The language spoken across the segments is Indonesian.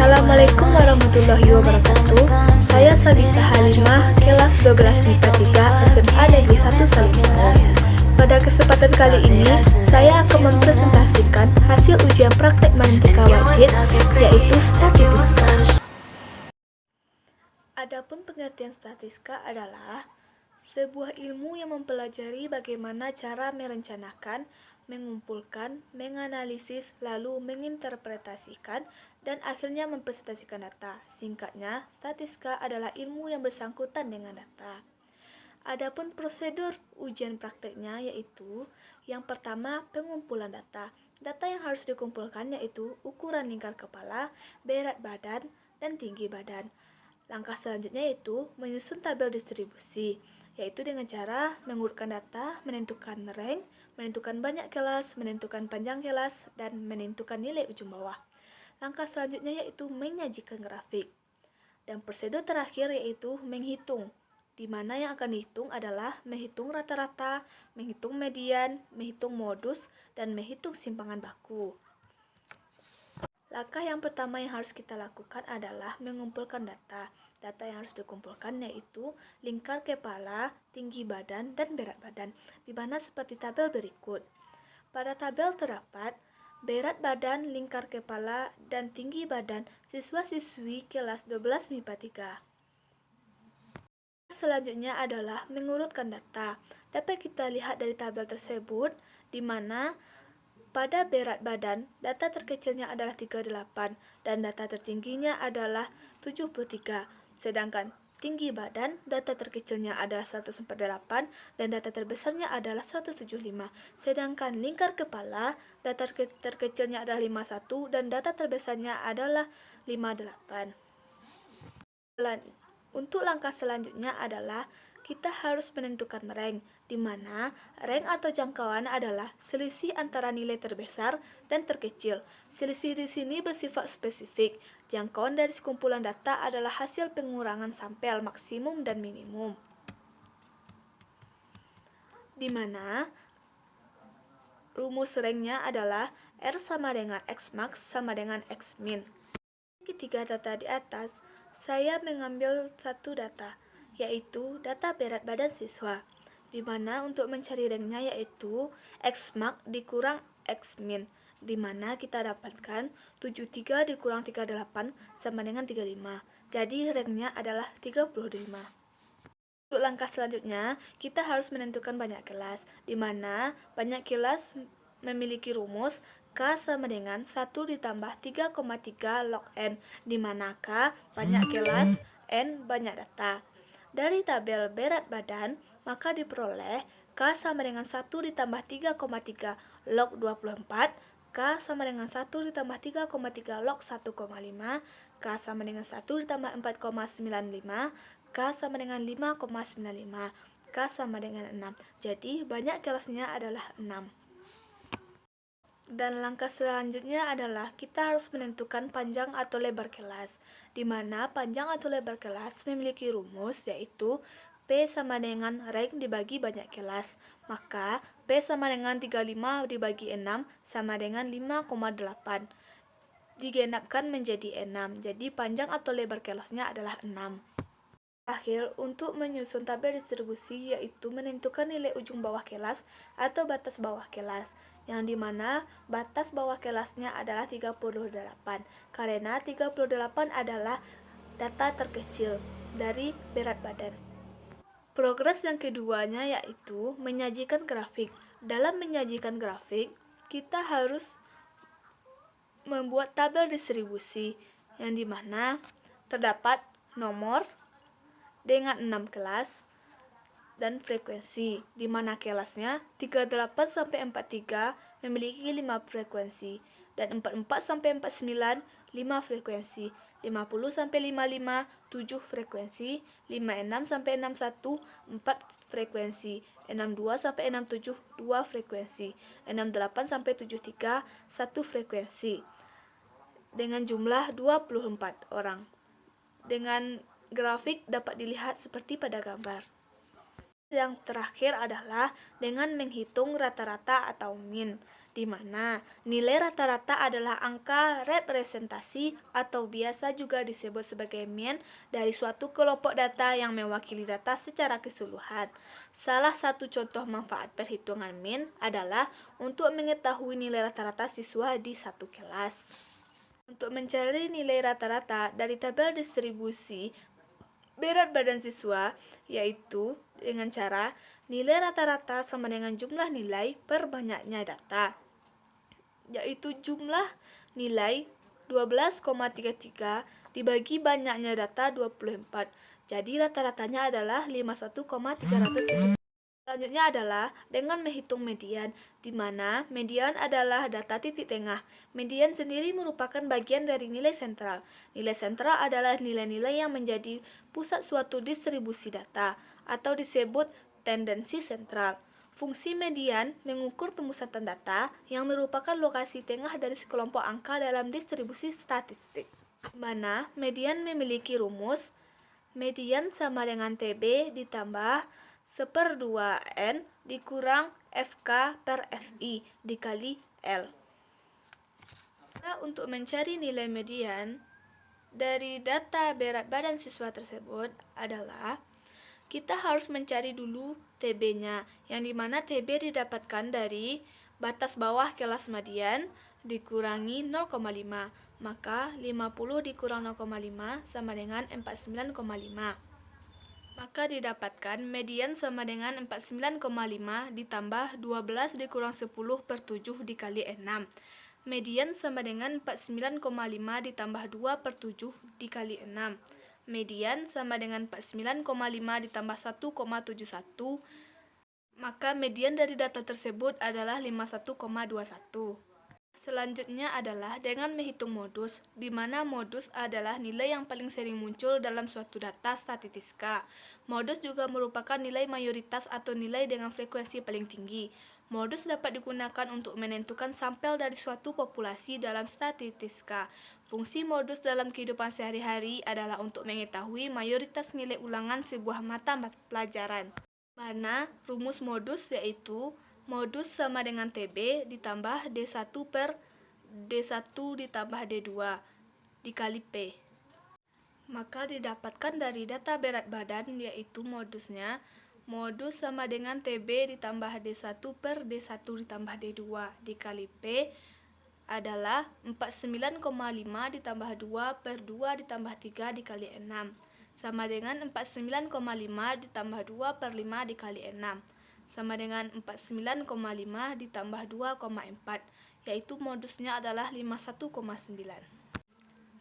Assalamualaikum warahmatullahi wabarakatuh. Saya Sabita Halimah, kelas 12 MIPA 3 SMA Negeri 1 Salimawa. Pada kesempatan kali ini, saya akan mempresentasikan hasil ujian praktek matematika wajib, yaitu statistika. Adapun pengertian statistika adalah sebuah ilmu yang mempelajari bagaimana cara merencanakan, mengumpulkan, menganalisis, lalu menginterpretasikan, dan akhirnya mempresentasikan data. Singkatnya, statistika adalah ilmu yang bersangkutan dengan data. Adapun prosedur ujian prakteknya yaitu yang pertama, pengumpulan data. Data yang harus dikumpulkan yaitu ukuran lingkar kepala, berat badan, dan tinggi badan. Langkah selanjutnya yaitu menyusun tabel distribusi, yaitu dengan cara mengurutkan data, menentukan rank, menentukan banyak kelas, menentukan panjang kelas, dan menentukan nilai ujung bawah. Langkah selanjutnya yaitu menyajikan grafik. Dan prosedur terakhir yaitu menghitung, di mana yang akan dihitung adalah menghitung rata-rata, menghitung median, menghitung modus, dan menghitung simpangan baku. Langkah yang pertama yang harus kita lakukan adalah mengumpulkan data. Data yang harus dikumpulkan yaitu lingkar kepala, tinggi badan, dan berat badan, di mana seperti tabel berikut. Pada tabel terdapat berat badan, lingkar kepala, dan tinggi badan siswa-siswi kelas 12 MIPA 3. Selanjutnya adalah mengurutkan data. Dapat kita lihat dari tabel tersebut, di mana pada berat badan, data terkecilnya adalah 38 dan data tertingginya adalah 73. Sedangkan tinggi badan, data terkecilnya adalah 148 dan data terbesarnya adalah 175. Sedangkan lingkar kepala, data terkecilnya adalah 51 dan data terbesarnya adalah 58. Untuk langkah selanjutnya adalah kita harus menentukan rank, di mana rank atau jangkauan adalah selisih antara nilai terbesar dan terkecil. Selisih di sini bersifat spesifik. Jangkauan dari sekumpulan data adalah hasil pengurangan sampel maksimum dan minimum, di mana rumus ranknya adalah R sama dengan X max sama dengan X min. Ketiga data di atas, saya mengambil satu data, yaitu data berat badan siswa, di mana untuk mencari ranknya yaitu X max dikurang X min, di mana kita dapatkan 73 dikurang 38 sama dengan 35. Jadi ranknya adalah 35. Untuk langkah selanjutnya, kita harus menentukan banyak kelas, di mana banyak kelas memiliki rumus K sama dengan 1 ditambah 3,3 log N, di mana K banyak kelas, N banyak data. Dari tabel berat badan, maka diperoleh K sama dengan 1 ditambah 3,3 log 24, K sama dengan 1 ditambah 3,3 log 1,5, K sama dengan 1 ditambah 4,95, K sama dengan 5,95, K sama dengan 6. Jadi banyak kelasnya adalah 6. Dan langkah selanjutnya adalah kita harus menentukan panjang atau lebar kelas, di mana panjang atau lebar kelas memiliki rumus yaitu P sama dengan rank dibagi banyak kelas. Maka P sama dengan 35 dibagi 6 sama dengan 5,8. Digenapkan menjadi 6, jadi panjang atau lebar kelasnya adalah 6. Terakhir, untuk menyusun tabel distribusi yaitu menentukan nilai ujung bawah kelas atau batas bawah kelas, yang dimana batas bawah kelasnya adalah 38, karena 38 adalah data terkecil dari berat badan. Progres yang keduanya yaitu menyajikan grafik. Dalam menyajikan grafik, kita harus membuat tabel distribusi, yang dimana terdapat nomor dengan 6 kelas dan frekuensi, di mana kelasnya 38 sampai 43 memiliki 5 frekuensi dan 44 sampai 49 5 frekuensi, 50 sampai 55 7 frekuensi, 56 sampai 61 4 frekuensi, 62 sampai 67 2 frekuensi, 68 sampai 73 1 frekuensi, dengan jumlah 24 orang. Dengan grafik dapat dilihat seperti pada gambar. Yang terakhir adalah dengan menghitung rata-rata atau min, di mana nilai rata-rata adalah angka representasi atau biasa juga disebut sebagai mean dari suatu kelompok data yang mewakili data secara keseluruhan. Salah satu contoh manfaat perhitungan mean adalah untuk mengetahui nilai rata-rata siswa di satu kelas. Untuk mencari nilai rata-rata dari tabel distribusi berat badan siswa, yaitu dengan cara nilai rata-rata sama dengan jumlah nilai per banyaknya data, yaitu jumlah nilai 12,33 dibagi banyaknya data 24. Jadi rata-ratanya adalah 51,370. Selanjutnya adalah dengan menghitung median, di mana median adalah data titik tengah. Median sendiri merupakan bagian dari nilai sentral. Nilai sentral adalah nilai-nilai yang menjadi pusat suatu distribusi data, atau disebut tendensi sentral. Fungsi median mengukur pemusatan data yang merupakan lokasi tengah dari sekelompok angka dalam distribusi statistik, di mana median memiliki rumus median sama dengan TB ditambah 1/2N dikurang FK per FI dikali L. Nah, untuk mencari nilai median dari data berat badan siswa tersebut adalah kita harus mencari dulu TB-nya, yang dimana TB didapatkan dari batas bawah kelas median dikurangi 0,5. Maka 50 dikurang 0,5 sama dengan 49,5. Maka didapatkan median sama dengan 49,5 ditambah 12 dikurang 10 per 7 dikali 6. Median sama dengan 49,5 ditambah 2 per 7 dikali 6. Median sama dengan 49,5 ditambah 1,71. Maka median dari data tersebut adalah 51,21. Selanjutnya adalah dengan menghitung modus, di mana modus adalah nilai yang paling sering muncul dalam suatu data statistika. Modus juga merupakan nilai mayoritas atau nilai dengan frekuensi paling tinggi. Modus dapat digunakan untuk menentukan sampel dari suatu populasi dalam statistika. Fungsi modus dalam kehidupan sehari-hari adalah untuk mengetahui mayoritas nilai ulangan sebuah mata pelajaran. Mana rumus modus yaitu modus sama dengan TB ditambah D1 per D1 ditambah D2 dikali P. Maka didapatkan dari data berat badan yaitu modusnya modus sama dengan TB ditambah D1 per D1 ditambah D2 dikali P adalah 49,5 ditambah 2 per 2 ditambah 3 dikali 6 sama dengan 49,5 ditambah 2 per 5 dikali 6 sama dengan 49,5 ditambah 2,4, yaitu modusnya adalah 51,9.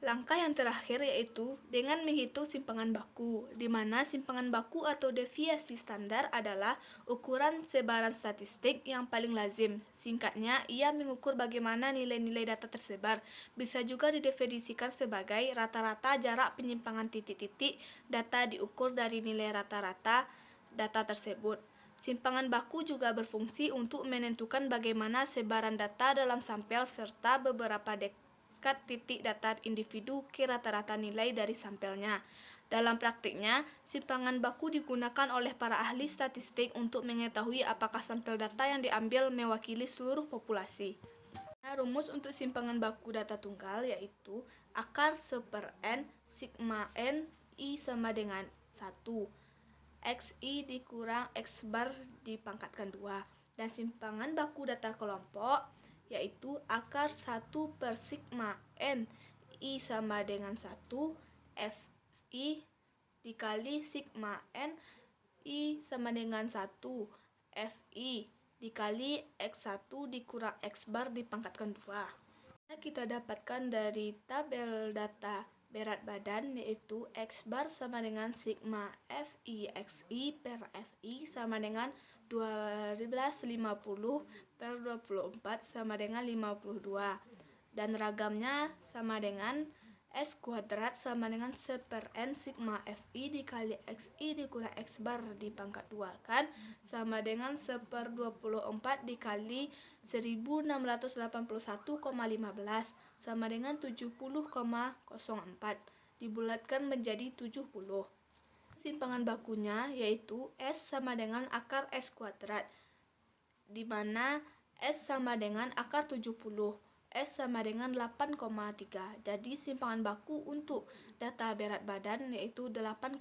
Langkah yang terakhir yaitu dengan menghitung simpangan baku, di mana simpangan baku atau deviasi standar adalah ukuran sebaran statistik yang paling lazim. Singkatnya, ia mengukur bagaimana nilai-nilai data tersebar. Bisa juga didefinisikan sebagai rata-rata jarak penyimpangan titik-titik data diukur dari nilai rata-rata data tersebut. Simpangan baku juga berfungsi untuk menentukan bagaimana sebaran data dalam sampel serta beberapa dekat titik data individu ke rata-rata nilai dari sampelnya. Dalam praktiknya, simpangan baku digunakan oleh para ahli statistik untuk mengetahui apakah sampel data yang diambil mewakili seluruh populasi. Nah, rumus untuk simpangan baku data tunggal yaitu akar 1/n sigma n I sama dengan 1. XI dikurang X bar dipangkatkan 2. Dan simpangan baku data kelompok yaitu akar 1 per sigma N I sama dengan 1 FI dikali sigma N I sama dengan 1 FI dikali X1 dikurang X bar dipangkatkan 2. Nah, kita dapatkan dari tabel data berat badan yaitu X bar sama dengan sigma FI XI per FI sama dengan 1250 per 24 sama dengan 52 dan ragamnya sama dengan S kuadrat sama dengan 1/n sigma FI dikali XI dikurang X bar dipangkat 2 kan sama dengan 1/24 dikali 1681,15 sama dengan 70,04 dibulatkan menjadi 70. Simpangan bakunya yaitu S sama dengan akar S kuadrat, di mana S sama dengan akar 70. S sama dengan 8,3. Jadi simpangan baku untuk data berat badan yaitu 8,3.